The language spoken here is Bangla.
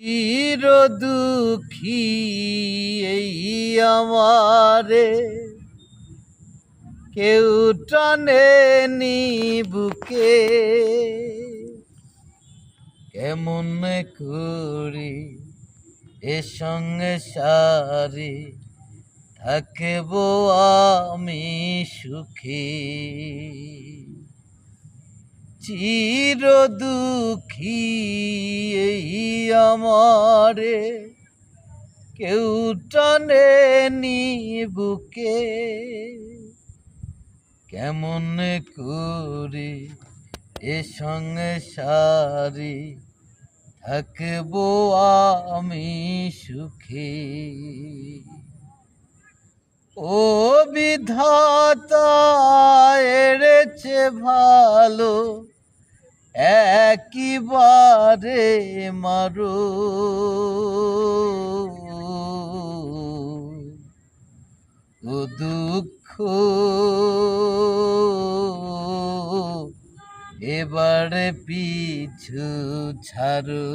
চির দুঃখী এই আমারে কেউ টানে নি বুকে, কেমন করি এ সংসারে থাকব আমি সুখী। চির দুঃখী এই আমারে কেউ টানে নি বুকে, কেমন করে এ সংসারে থাকব আমি সুখী। ও বিধাতা এড়েছে ভালো একবারে মারো, ও দুঃখ এবারে পিছু ছাড়ো।